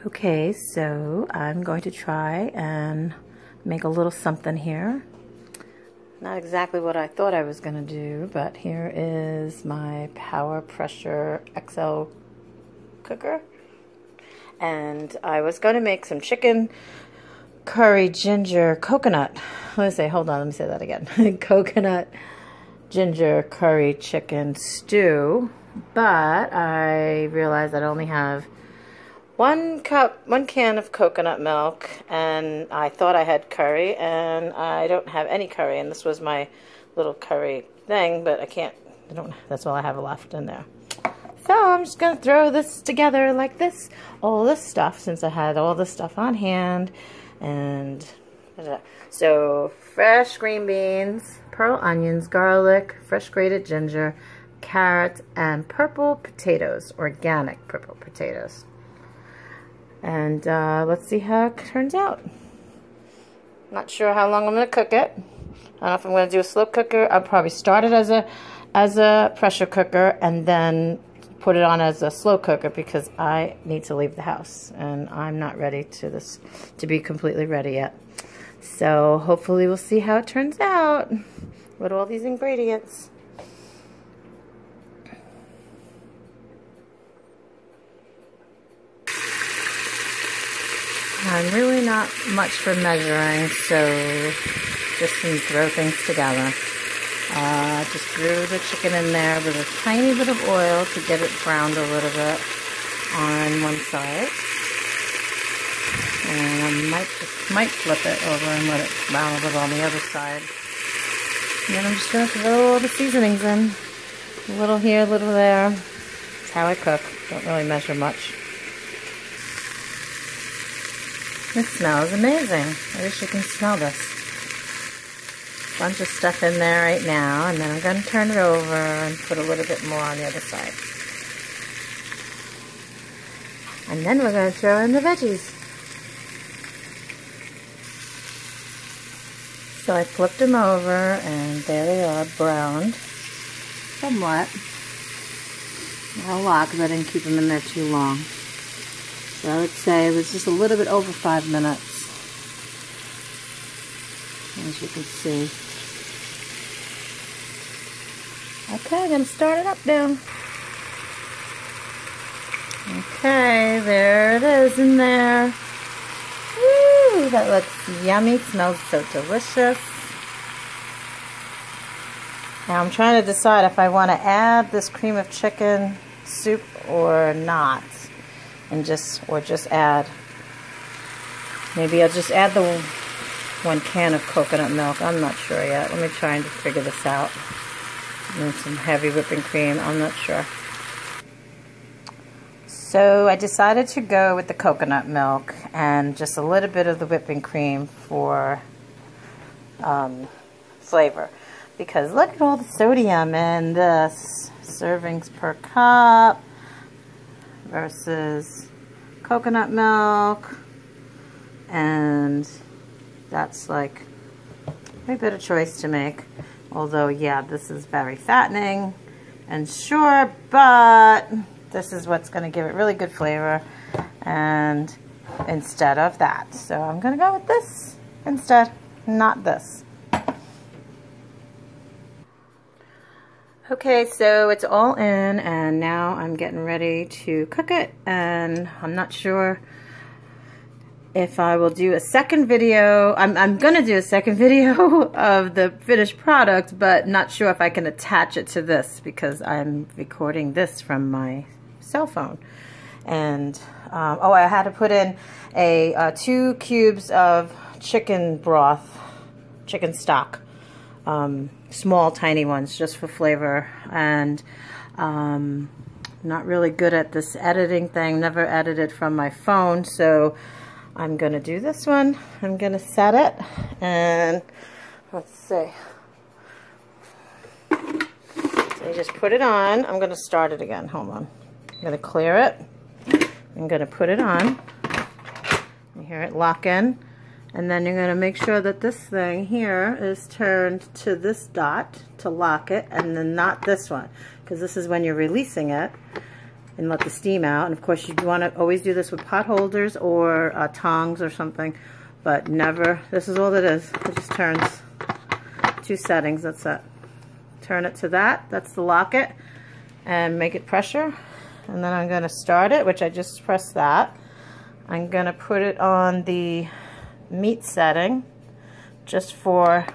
Okay, so I'm going to try and make a little something here. Not exactly what I thought I was going to do, but here is my Power Pressure XL cooker. And I was going to make some chicken curry ginger coconut. Hold on, let me say that again. Coconut ginger curry chicken stew, but I realized I only have one can of coconut milk, and I thought I had curry, and I don't have any curry, and this was my little curry thing, but that's all I have left in there. So I'm just going to throw this together like this, all this stuff, since I had all this stuff on hand, and so fresh green beans, pearl onions, garlic, fresh grated ginger, carrots, and purple potatoes, organic purple potatoes. And let's see how it turns out. Not sure how long I'm going to cook it. I don't know if I'm going to do a slow cooker. I'll probably start it as a pressure cooker and then put it on as a slow cooker because I need to leave the house and I'm not ready to be completely ready yet. So hopefully we'll see how it turns out with all these ingredients. I'm really not much for measuring, so just throw things together. Just threw the chicken in there with a tiny bit of oil to get it browned a little bit on one side. And I might flip it over and let it brown a little on the other side. And then I'm just going to throw all the seasonings in. A little here, a little there. That's how I cook. Don't really measure much. It smells amazing. I wish you can smell this. Bunch of stuff in there right now, and then I'm going to turn it over and put a little bit more on the other side. And then we're going to throw in the veggies. So I flipped them over, and there they are, browned. Somewhat. Not a lot, because I didn't keep them in there too long. So I would say it was just a little bit over 5 minutes, as you can see. Okay, I'm going to start it up now. Okay, there it is in there. Woo, that looks yummy. It smells so delicious. Now I'm trying to decide if I want to add this cream of chicken soup or not. And just add, maybe I'll just add the 1 can of coconut milk. I'm not sure yet. Let me try and figure this out. And then some heavy whipping cream. I'm not sure. So I decided to go with the coconut milk and just a little bit of the whipping cream for flavor. Because look at all the sodium in this. Servings per cup versus coconut milk, and that's like a better choice to make. Although, yeah, this is very fattening and sure, but this is what's going to give it really good flavor, and instead of that. So I'm going to go with this instead, not this. Okay, so it's all in, and now I'm getting ready to cook it, and I'm not sure if I will do a second video. I'm gonna do a second video of the finished product, but not sure if I can attach it to this because I'm recording this from my cell phone. And oh, I had to put in a 2 cubes of chicken broth, chicken stock. Small, tiny ones, just for flavor. And not really good at this editing thing. Never edited from my phone, so I'm going to do this one. I'm going to set it, and let's see. So you just put it on. I'm going to start it again. Hold on. I'm going to clear it. I'm going to put it on. You hear it lock in. And then you're going to make sure that this thing here is turned to this dot to lock it, and then not this one, because this is when you're releasing it. and let the steam out. And of course you want to always do this with pot holders or tongs or something, but never, this is all it is. It just turns 2 settings, that's it. Turn it to that, that's to lock it, and make it pressure. And then I'm going to start it, which I just pressed that. I'm going to put it on the meat setting just for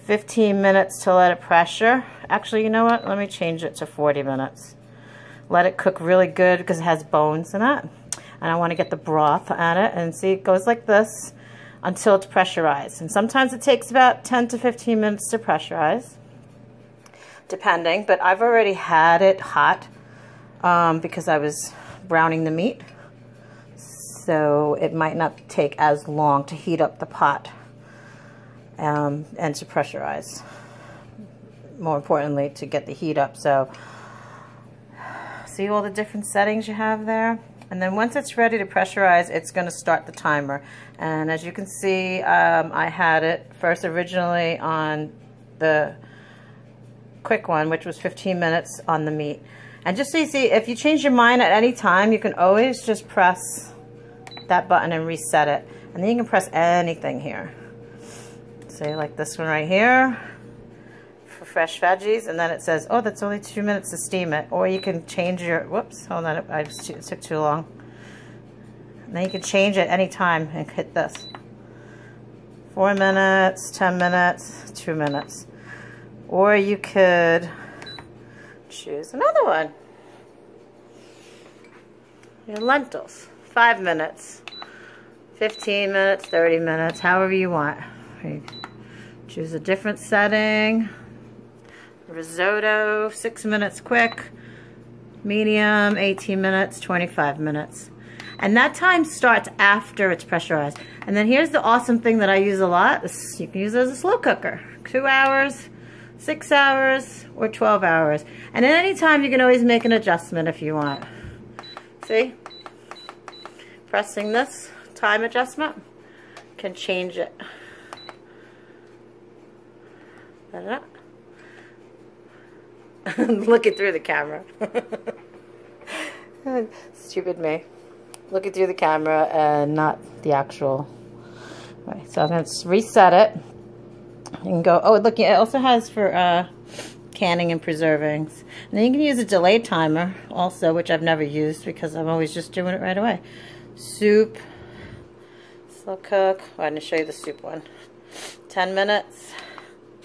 15 minutes to let it pressure. Actually, you know what? Let me change it to 40 minutes. Let it cook really good because it has bones in it. And I want to get the broth at it. And see, it goes like this until it's pressurized. And sometimes it takes about 10 to 15 minutes to pressurize, depending. But I've already had it hot because I was browning the meat. So it might not take as long to heat up the pot and to pressurize. More importantly, to get the heat up. So see all the different settings you have there? And then once it's ready to pressurize, it's going to start the timer. And as you can see, I had it first originally on the quick one, which was 15 minutes on the meat. And just so you see, if you change your mind at any time, you can always just press that button and reset it. And then you can press anything here. Say like this one right here for fresh veggies, and then it says, oh, that's only 2 minutes to steam it. Or you can change your, whoops, hold on, it took too long. And then you can change it any time and hit this. 4 minutes, 10 minutes, 2 minutes. Or you could choose another one. Your lentils. 5 minutes, 15 minutes, 30 minutes, however you want. You choose a different setting. Risotto, 6 minutes quick. Medium, 18 minutes, 25 minutes. And that time starts after it's pressurized. And then here's the awesome thing that I use a lot. You can use it as a slow cooker. 2 hours, 6 hours, or 12 hours. And at any time you can always make an adjustment if you want. See? Pressing this time adjustment can change it. Looking through the camera. Stupid me. Looking through the camera and not the actual. Right, so I'm going to reset it. You can go, oh, look, it also has for canning and preserving. And then you can use a delayed timer also, which I've never used because I'm always just doing it right away. Soup, slow cook. Oh, I'm going to show you the soup one. 10 minutes,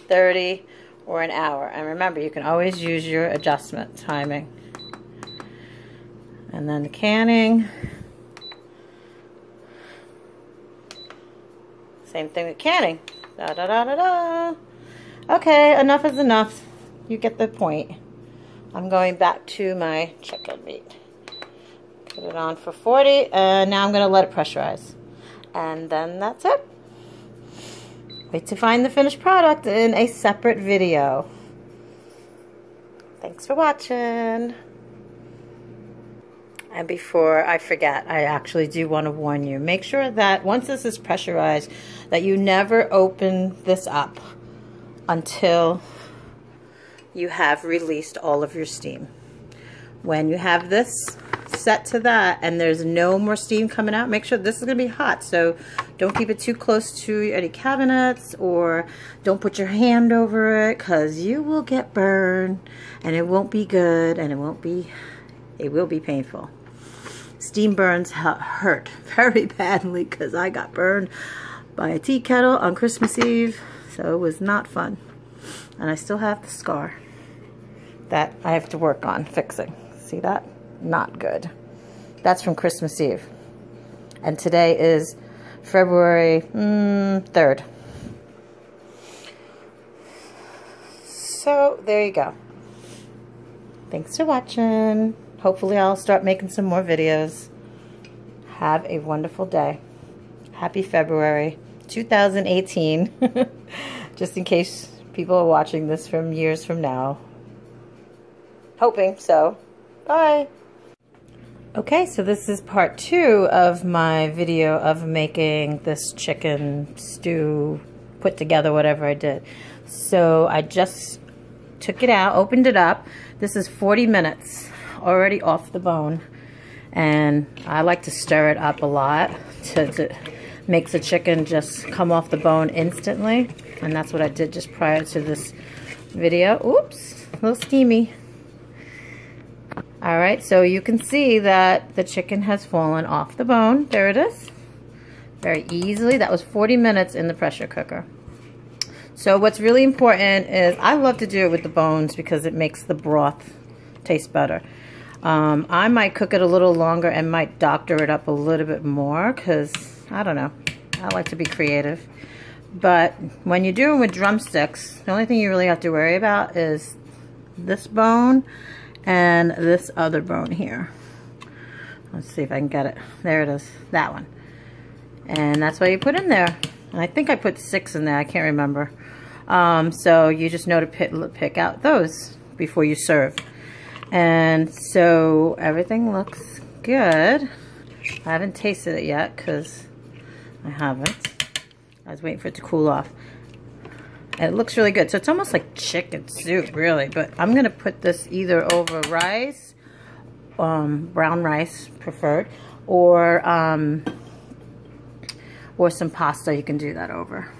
30, or an hour. And remember, you can always use your adjustment timing. And then the canning. Same thing with canning. Da da da da da. Okay, enough is enough. You get the point. I'm going back to my chicken meat. Put it on for 40, and now I'm going to let it pressurize. And then that's it. Wait to find the finished product in a separate video. Thanks for watching. And before I forget, I actually do want to warn you. Make sure that once this is pressurized, that you never open this up until you have released all of your steam. When you have this set to that and there's no more steam coming out, make sure this is going to be hot. So don't keep it too close to any cabinets, or don't put your hand over it, because you will get burned and it won't be good, and it will be painful. Steam burns hurt very badly because I got burned by a tea kettle on Christmas Eve, so it was not fun. And I still have the scar that I have to work on fixing. See that? Not good. That's from Christmas Eve. And today is February 3rd. So there you go. Thanks for watching. Hopefully I'll start making some more videos. Have a wonderful day. Happy February 2018. Just in case people are watching this from years from now. Hoping so. Bye. Okay, so this is part 2 of my video of making this chicken stew, put together whatever I did. So I just took it out, opened it up. This is 40 minutes already off the bone. And I like to stir it up a lot to make the chicken just come off the bone instantly. And that's what I did just prior to this video. Oops, a little steamy. All right, so you can see that the chicken has fallen off the bone. There it is. Very easily. That was 40 minutes in the pressure cooker. So what's really important is I love to do it with the bones because it makes the broth taste better. I might cook it a little longer and might doctor it up a little bit more because, I don't know, I like to be creative. But when you're doing with drumsticks, the only thing you really have to worry about is this bone and this other bone here. Let's see if I can get it. There it is, that one. And that's what you put in there. And I think I put 6 in there, I can't remember. So you just know to pick out those before you serve. And so everything looks good. I haven't tasted it yet because I haven't. I was waiting for it to cool off. And it looks really good. So it's almost like chicken soup, really. But I'm going to put this either over rice, brown rice preferred, or some pasta. You can do that over.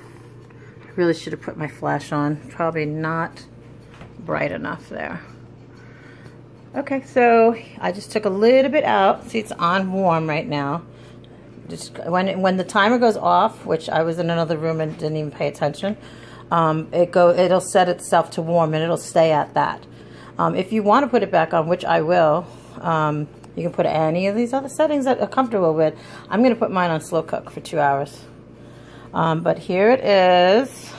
I really should have put my flash on. Probably not bright enough there. Okay, so I just took a little bit out. See, it's on warm right now. Just when the timer goes off, which I was in another room and didn't even pay attention, it'll set itself to warm and it'll stay at that. If you want to put it back on, which I will, you can put any of these other settings that are comfortable with. I'm going to put mine on slow cook for 2 hours. But here it is.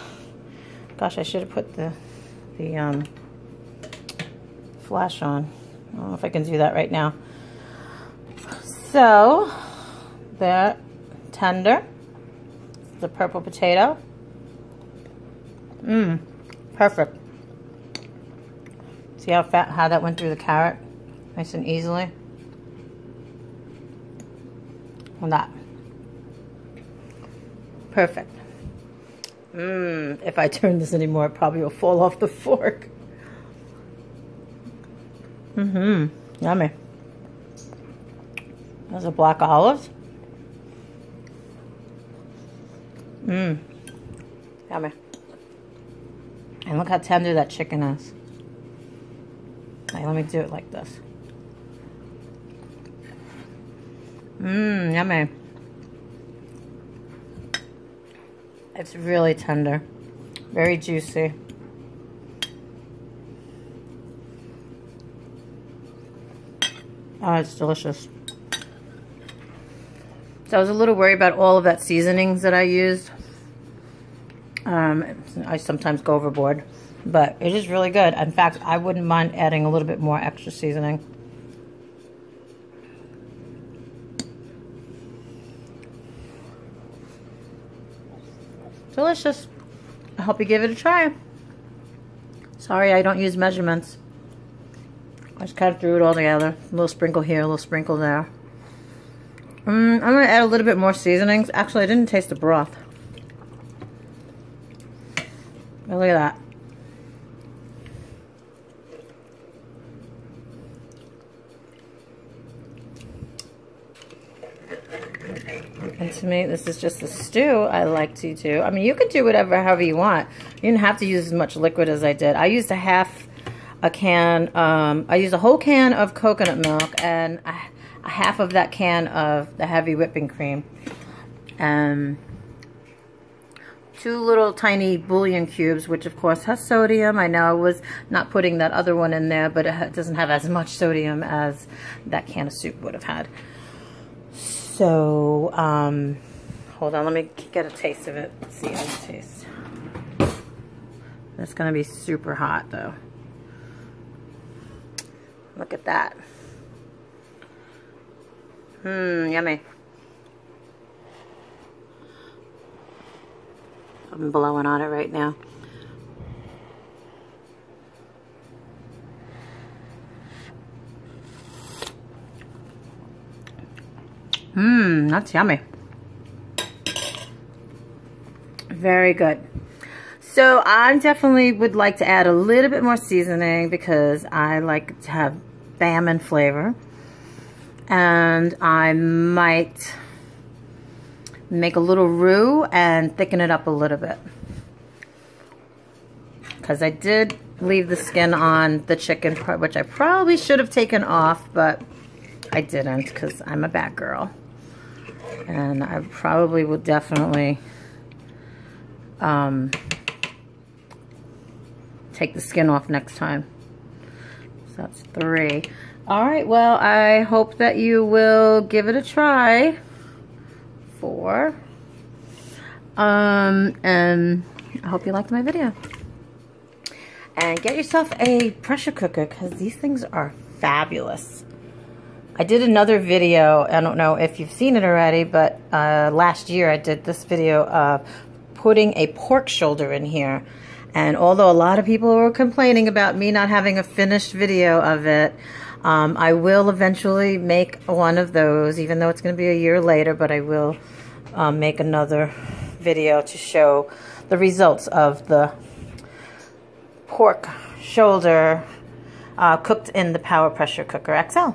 Gosh, I should have put the flash on. I don't know if I can do that right now. So, they're tender. The purple potato. Perfect. See how that went through the carrot? Nice and easily. And that. Perfect. If I turn this anymore, it probably will fall off the fork. Yummy. There's a black olives. Yummy. And look how tender that chicken is. Let me do it like this. Yummy. It's really tender. Very juicy. Oh, it's delicious. So I was a little worried about all of that seasonings that I used. I sometimes go overboard, but it is really good. In fact, I wouldn't mind adding a little bit more extra seasoning. Delicious. I hope you give it a try. Sorry, I don't use measurements. I just kind of threw it all together. A little sprinkle here, a little sprinkle there. I'm going to add a little bit more seasonings. Actually, I didn't taste the broth. Oh, look at that. And to me, this is just a stew I like to do. I mean, you could do however you want. You didn't have to use as much liquid as I did. I used I used a whole can of coconut milk and a half of that can of the heavy whipping cream. 2 little tiny bouillon cubes, which of course has sodium. I know I was not putting that other one in there, but it doesn't have as much sodium as that can of soup would have had. So, hold on, let me get a taste of it. Let's see how it tastes. It's going to be super hot though. Look at that. Yummy. I'm blowing on it right now. That's yummy. Very good. So I definitely would like to add a little bit more seasoning because I like to have salmon flavor. And I might make a little roux and thicken it up a little bit. Because I did leave the skin on the chicken, which I probably should have taken off, but I didn't because I'm a bad girl. And I probably will definitely take the skin off next time. So that's 3. All right, well, I hope that you will give it a try. 4. And I hope you liked my video. And get yourself a pressure cooker because these things are fabulous. I did another video, I don't know if you've seen it already, but last year I did this video of putting a pork shoulder in here. And although a lot of people were complaining about me not having a finished video of it, I will eventually make one of those, even though it's going to be a year later, but I will make another video to show the results of the pork shoulder cooked in the Power Pressure Cooker XL.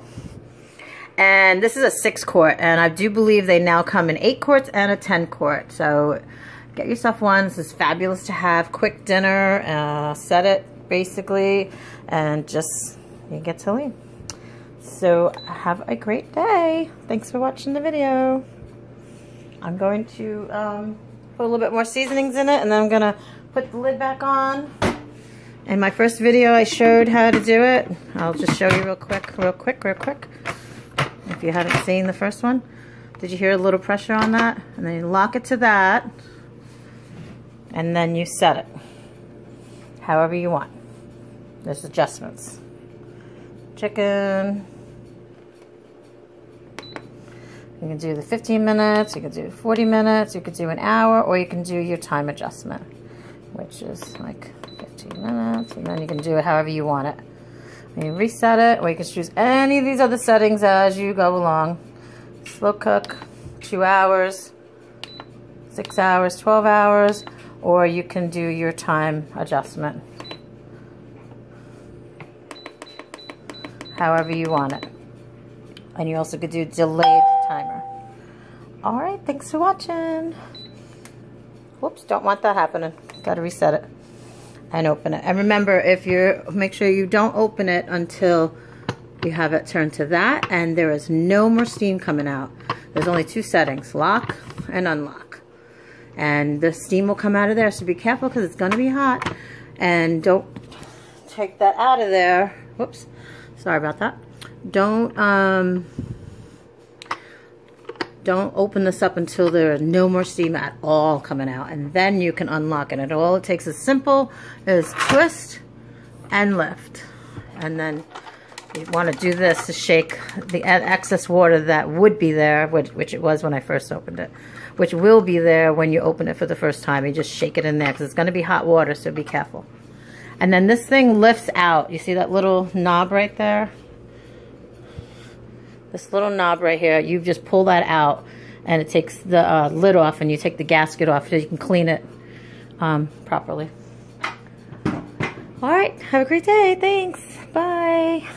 And this is a 6 quart, and I do believe they now come in 8 quarts and a 10 quart. So get yourself one. This is fabulous to have. Quick dinner, set it basically, and just you get to leave. So have a great day. Thanks for watching the video. I'm going to put a little bit more seasonings in it, and then I'm going to put the lid back on. In my first video, I showed how to do it. I'll just show you real quick. If you haven't seen the first one. Did you hear a little pressure on that? And then you lock it to that. And then you set it however you want. There's adjustments. Chicken. You can do the 15 minutes, you can do 40 minutes, you could do an hour, or you can do your time adjustment, which is like 15 minutes, and then you can do it however you want it. And you reset it, or you can choose any of these other settings as you go along. Slow cook, 2 hours, 6 hours, 12 hours, or you can do your time adjustment. However you want it. And you also could do delayed timer. Alright, thanks for watching. Whoops, don't want that happening. Gotta reset it and open it. And remember, make sure you don't open it until you have it turned to that and there is no more steam coming out. There's only 2 settings, lock and unlock. And the steam will come out of there, so be careful because it's gonna be hot. And don't take that out of there. Whoops, sorry about that. Don't open this up until there is no more steam at all coming out, and then you can unlock it. And all it takes is simple is twist and lift. And then you want to do this to shake the excess water that would be there, which it was when I first opened it, which will be there when you open it for the first time. You just shake it in there because it's going to be hot water, so be careful. And then this thing lifts out. You see that little knob right there? This little knob right here, you just pull that out and it takes the lid off, and you take the gasket off so you can clean it properly. All right, have a great day. Thanks. Bye.